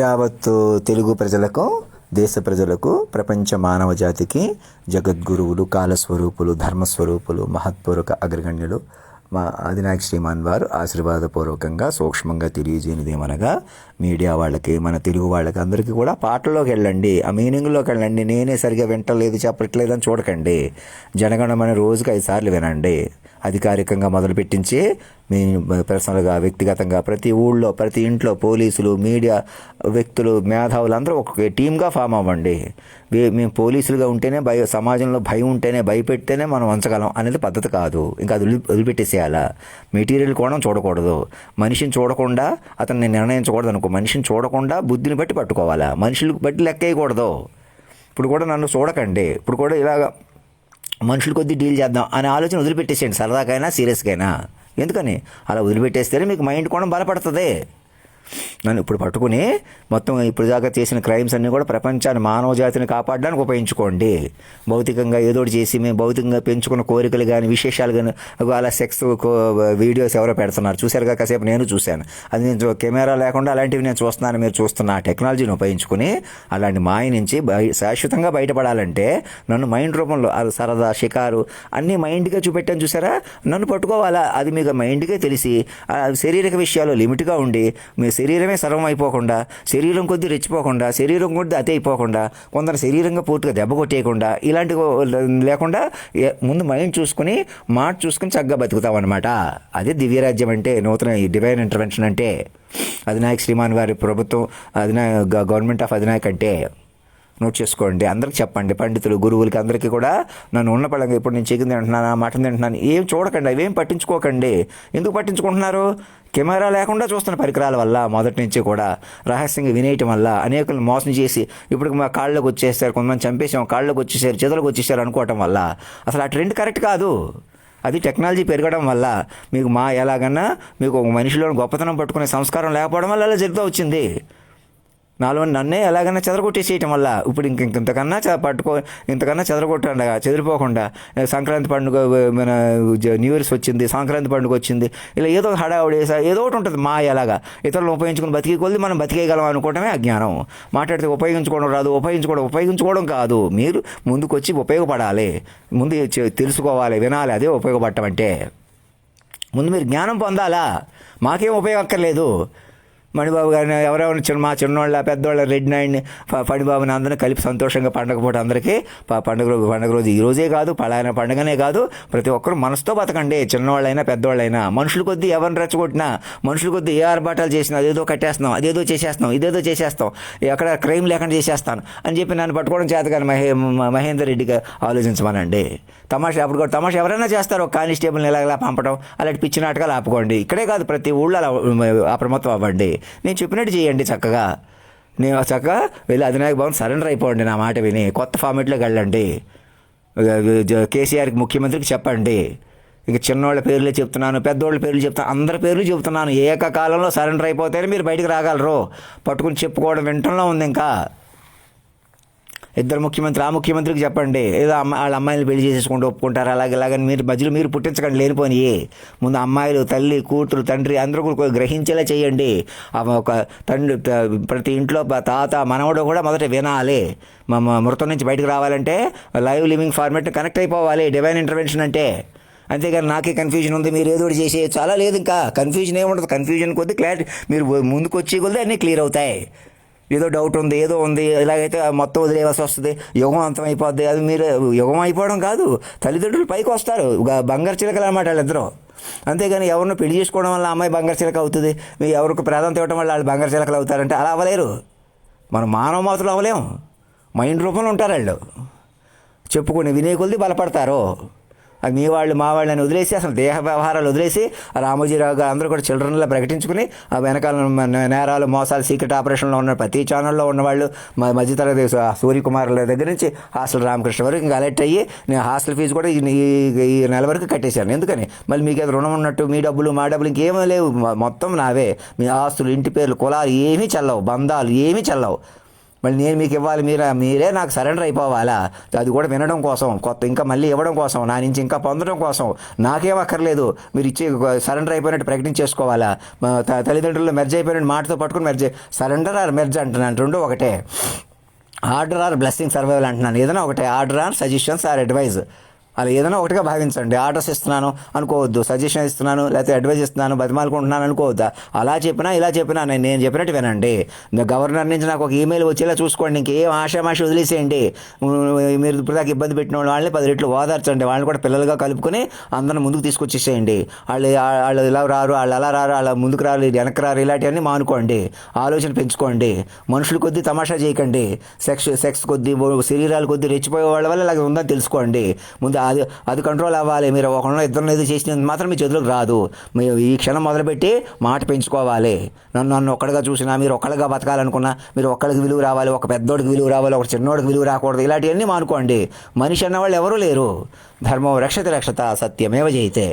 యావత్తు తెలుగు ప్రజలకు, దేశ ప్రజలకు, ప్రపంచ మానవ జాతికి జగద్గురువులు, కాలస్వరూపులు, ధర్మస్వరూపులు, మహత్పూర్వక అగ్రగణ్యులు మా అధినాయక శ్రీమాన్ వారు ఆశీర్వాదపూర్వకంగా సూక్ష్మంగా తెలియజేయనిదేమనగా, మీడియా వాళ్ళకి, మన తెలుగు వాళ్ళకి అందరికీ కూడా పాటల్లోకి వెళ్ళండి, ఆ మీనింగ్లోకి వెళ్ళండి. నేనే సరిగా వింటలేదు, చెప్పట్లేదు అని చూడకండి. జనగణమన రోజుకి 5 సార్లు వినండి. అధికారికంగా మొదలుపెట్టించి మీ పర్సనల్గా, వ్యక్తిగతంగా ప్రతి ఊళ్ళో, ప్రతి ఇంట్లో పోలీసులు, మీడియా వ్యక్తులు, మేధావులు అందరూ ఒక టీమ్గా ఫామ్ అవ్వండి. మేము పోలీసులుగా ఉంటేనే సమాజంలో భయం ఉంటేనే, భయపెడితేనే మనం ఉంచగలం అనేది పద్ధతి కాదు. ఇంకా అది వదిలిపెట్టేసేయాలా. మెటీరియల్ కూడా చూడకూడదు. మనిషిని చూడకుండా అతన్ని నిర్ణయించకూడదు అనుకో. మనిషిని చూడకుండా బుద్ధిని బట్టి పట్టుకోవాలా. మనుషులకు బట్టి లెక్క వేయకూడదు. ఇప్పుడు కూడా నన్ను చూడకండి, ఇప్పుడు కూడా ఇలాగ మనుషుల కొద్దీ డీల్ చేద్దాం అనే ఆలోచన వదిలిపెట్టేసేయండి. సరదాకైనా సీరియస్కైనా. ఎందుకని అలా వదిలిపెట్టేస్తేనే మీకు మైండ్ కూడా బలపడుతుంది. నన్ను ఇప్పుడు పట్టుకుని మొత్తం ఇప్పుడు దాకా చేసిన క్రైమ్స్ అన్నీ కూడా ప్రపంచాన్ని, మానవ జాతిని కాపాడడానికి ఉపయోగించుకోండి. భౌతికంగా ఏదోటి చేసి మేము భౌతికంగా పెంచుకున్న కోరికలు కానీ, విశేషాలు కానీ, అలా సెక్స్ వీడియోస్ ఎవరో పెడుతున్నారు చూశారుగా. కాసేపు నేను చూశాను. అది నేను కెమెరా లేకుండా అలాంటివి నేను చూస్తున్నాను, మీరు చూస్తున్న ఆ టెక్నాలజీని ఉపయోగించుకుని అలాంటి మాయ నుంచి శాశ్వతంగా బయటపడాలంటే నన్ను మైండ్ రూపంలో అది సరదా, షికారు అన్నీ మైండ్గా చూపెట్టాను చూసారా. నన్ను పట్టుకోవాలా. అది మీకు మైండ్గా తెలిసి శారీరక విషయాలు లిమిట్గా ఉండి, మీ శరీరమే సర్వం అయిపోకుండా, శరీరం కొద్దీ రెచ్చిపోకుండా, శరీరం కొద్దీ అతి అయిపోకుండా, కొందరు శరీరంగా పూర్తిగా దెబ్బ కొట్టేయకుండా, ఇలాంటివి లేకుండా ముందు మైండ్ చూసుకుని, మాట చూసుకుని చక్కగా బతుకుతామన్నమాట. అదే దివ్యరాజ్యం అంటే, నూతన డివైన్ ఇంటర్వెన్షన్ అంటే, అధినాయక శ్రీమాన్ వారి ప్రభుత్వం, గవర్నమెంట్ ఆఫ్ అధినాయక్ అంటే నోట్ చేసుకోండి. అందరికి చెప్పండి, పండితులు, గురువులకి అందరికీ కూడా. నన్ను ఉన్న పళ్ళంగా ఇప్పుడు నేను చికెన్ తింటున్నాను, మటన్ తింటున్నాను, ఏం చూడకండి, అవేం పట్టించుకోకండి. ఎందుకు పట్టించుకుంటున్నారు? కెమెరా లేకుండా చూస్తున్న పరికరాల వల్ల, మొదటి నుంచి కూడా రహస్యంగా వినేయటం వల్ల అనేకులను మోసం చేసి ఇప్పుడు మా కాళ్ళలోకి వచ్చేసారు, కొంతమంది చంపేసాం, కాళ్ళలోకి వచ్చేసారు, చేతులకు వచ్చేసారు అనుకోవటం వల్ల అసలు ఆ ట్రెండ్ కరెక్ట్ కాదు. అది టెక్నాలజీ పెరగడం వల్ల మీకు ఎలాగన్నా మీకు ఒక మనిషిలో గొప్పతనం పట్టుకునే సంస్కారం లేకపోవడం వల్ల అలా జరుగుతూ వచ్చింది. నాలో నన్నే ఎలాగైనా చెదరగొట్టేసేయటం వల్ల ఇప్పుడు ఇంతకన్నా ఇంతకన్నా చెదిరిపోకుండా సంక్రాంతి పండుగ, మన న్యూ ఇయర్స్ వచ్చింది, సంక్రాంతి పండుగ వచ్చింది, ఇలా ఏదో హడావుడి ఏదో ఒకటి ఉంటుంది మా ఎలాగా. ఇతరులను ఉపయోగించుకుని బతికే కొద్ది మనం బతికేయగలం అనుకోవటమే అజ్ఞానం. మాట్లాడితే ఉపయోగించుకోవడం రాదు, ఉపయోగించుకోవడం కాదు. మీరు ముందుకు వచ్చి ఉపయోగపడాలి, ముందు తెలుసుకోవాలి, వినాలి. అదే ఉపయోగపడటం అంటే. ముందు మీరు జ్ఞానం పొందాలా. మాకేం ఉపయోగం అక్కర్లేదు. మణిబాబు గారిని ఎవరెవరు మా చిన్నోళ్ళ, పెద్దోళ్ళ, రెడ్ నైన్ని, పణిబాబుని అందరినీ కలిపి సంతోషంగా పండగ పూట అందరికీ పండుగ రోజు ఈ రోజే కాదు, పలానా పండుగనే కాదు, ప్రతి ఒక్కరు మనసుతో బతకండి. చిన్నవాళ్ళైనా పెద్దవాళ్ళైనా. మనుషుల కొద్దీ ఎవరిని రెచ్చగొట్టినా, మనుషుల కొద్దీ ఏ ఆర్భాటాలు చేసినా, అదేదో కట్టేస్తున్నాం, అదేదో చేసేస్తాం, ఇదేదో చేసేస్తాం, ఎక్కడ క్రైమ్ లేకుండా చేసేస్తాను అని చెప్పి నన్ను పట్టుకోవడం చేత కానీ మహేందర్ రెడ్డిగా ఆలోచించమనండి. తమాషా అప్పుడు కూడా తమాషా ఎవరైనా చేస్తారు. ఒక కానిస్టేబుల్ని ఇలాగలా పంపడం, అలాంటి పిచ్చి నాటకాలు ఆపుకోండి. ఇక్కడే కాదు, ప్రతి ఊళ్ళో అలా అప్రమత్తం అవ్వండి. నేను చెప్పినట్టు చేయండి. చక్కగా వెళ్ళి అధినాయక భవన్ సరెండర్ అయిపోండి. నా మాట విని కొత్త ఫార్మేట్లోకి వెళ్ళండి. కేసీఆర్కి, ముఖ్యమంత్రికి చెప్పండి. ఇక చిన్నోళ్ళ పేర్లే చెప్తున్నాను, పెద్దోళ్ళ పేర్లు చెప్తాను, అందరి పేర్లు చెప్తున్నాను. ఏకకాలంలో సరెండర్ అయిపోతేనే మీరు బయటకు రాగలరు. పట్టుకుని చెప్పుకోవడం వింటంలో ఉంది. ఇంకా ఇద్దరు ముఖ్యమంత్రి, ఆ ముఖ్యమంత్రికి చెప్పండి. ఏదో వాళ్ళ అమ్మాయిలు పెళ్లి చేసేసుకుంటూ ఒప్పుకుంటారు, అలాగని మీరు మధ్యలో మీరు పుట్టించకండి లేనిపోయి. ముందు అమ్మాయిలు, తల్లి, కూతురు, తండ్రి అందరూ కూడా గ్రహించేలా చేయండి. ఒక తండ్రి ప్రతి ఇంట్లో తాత, మనవడు కూడా మొదట వినాలి. మృతం నుంచి బయటకు రావాలంటే లైవ్ లివింగ్ ఫార్మేట్ కనెక్ట్ అయిపోవాలి. డివైన్ ఇంటర్వెన్షన్ అంటే. అంతేగాని నాకే కన్ఫ్యూజన్ ఉంది, మీరు ఏదో చేసే చాలా లేదు. ఇంకా కన్ఫ్యూజన్ ఏముంటుంది. కన్ఫ్యూజన్ కొద్దీ క్లారిటీ, మీరు ముందుకు వచ్చే కొద్దీ అన్నీ క్లియర్ అవుతాయి. ఏదో డౌట్ ఉంది, ఏదో ఉంది, ఇలాగైతే మొత్తం వదిలేవాల్సి వస్తుంది, యుగం అంతం అయిపోద్ది. అది మీరు యుగం అయిపోవడం కాదు, తల్లిదండ్రులు పైకి వస్తారు, బంగారు చిలకలు అన్నమాట వాళ్ళిద్దరూ. అంతేగాని ఎవరిని పెళ్లి చేసుకోవడం వల్ల అమ్మాయి బంగారు చిలక అవుతుంది, మీరు ఎవరికి ప్రాధాన్యత ఇవ్వడం వల్ల వాళ్ళు బంగారు చిలకలు అవుతారంటే అలా అవ్వలేరు. మనం మానవ మాతలు అవ్వలేము. మైండ్ రూపంలో ఉంటారు వాళ్ళు. చెప్పుకొని వినే కొద్దీ బలపడతారు. అది మీ వాళ్ళు, మా వాళ్ళని వదిలేసి, అసలు దేహ వ్యవహారాలు వదిలేసి, రామోజీరావు గారు అందరూ కూడా చిల్డ్రన్లా ప్రకటించుకుని ఆ వెనకాల నేరాలు, మోసాలు, సీక్రెట్ ఆపరేషన్లో ఉన్న ప్రతి ఛానల్లో ఉన్నవాళ్ళు, మధ్యతరగతి సూర్యకుమారుల దగ్గర నుంచి హాస్టల్ రామకృష్ణ వరకు ఇంకా అలర్ట్ అయ్యి, నేను హాస్టల్ ఫీజు కూడా ఈ నెల వరకు కట్టేశాను. ఎందుకని మళ్ళీ మీకు ఏదో రుణం ఉన్నట్టు మీ డబ్బులు, మా డబ్బులు ఇంకేమీ లేవు, మొత్తం నావే. మీ ఆస్తులు, ఇంటి పేర్లు, కులాలు ఏమీ చల్లవు, బంధాలు ఏమీ చల్లవు. మళ్ళీ నేను మీకు ఇవ్వాలి, మీరే నాకు సరెండర్ అయిపోవాలా? అది కూడా వినడం కోసం, ఇంకా మళ్ళీ ఇవ్వడం కోసం, నా నుంచి ఇంకా పొందడం కోసం. నాకేం అక్కర్లేదు, మీరు ఇచ్చి సరెండర్ అయిపోయినట్టు ప్రకటించేసుకోవాలా? తల్లిదండ్రులు మెర్జ్ అయిపోయినట్టు మాటతో పట్టుకుని సరెండర్ ఆర్ మెర్జ్ అంటున్నాను, రెండు ఒకటే. ఆర్డర్ ఆర్ బ్లెస్సింగ్ సర్వైవల్ అంటున్నాను, ఏదైనా ఒకటే. Order or suggestions or advice, అలా ఏదైనా ఒకటిగా భావించండి. ఆర్డర్స్ ఇస్తున్నాను అనుకోవద్దు, సజెషన్ ఇస్తున్నాను లేకపోతే అడ్వైజ్ ఇస్తున్నాను, బతిమాలుకుంటున్నాను అనుకోవద్దా. అలా చెప్పినా ఇలా చెప్పినా నేను చెప్పినట్టు వినండి. గవర్నర్ నుంచి నాకు ఒక ఈమెయిల్ వచ్చేలా చూసుకోండి. ఇంకేం ఆషామాషి వదిలేసేయండి. మీరు ఇప్పుడు దాకా ఇబ్బంది పెట్టిన వాళ్ళని 10 రెట్లు ఓదార్చండి. వాళ్ళని కూడా పిల్లలుగా కలుపుకొని అందరిని ముందుకు తీసుకొచ్చేసేయండి. వాళ్ళు ఇలా రారు, వాళ్ళు అలా రారు, వాళ్ళ ముందుకు రారు, వెనక్కి రారు, ఇలాంటివన్నీ మానుకోండి. ఆలోచన పెంచుకోండి. మనుషుల కొద్దీ తమాషా చేయకండి. సెక్స్ కొద్దీ, శరీరాల కొద్దీ రెచ్చిపోయే వాళ్ళ వల్ల ఇలాగ ఉందని తెలుసుకోండి. ముందు అది కంట్రోల్ అవ్వాలి. మీరు ఒకరిలో ఇద్దరిని ఏదో చేసినంత మాత్రం మీ చేతులకు రాదు. మీరు ఈ క్షణం మొదలుపెట్టి మాట పెంచుకోవాలి. నన్ను ఒక్కడిగా చూసినా, మీరు ఒక్కడిగా బతకాలనుకున్నా, మీరు ఒక్కడికి విలువ రావాలి, ఒక పెద్దోడికి విలువ రావాలి, ఒక చిన్నోడికి విలువ రాకూడదు. ఇలాంటివన్నీ మానుకోండి. మనిషి అన్నవాళ్ళు ఎవరూ లేరు. ధర్మం రక్షత రక్షత, సత్యమేవ జయతే.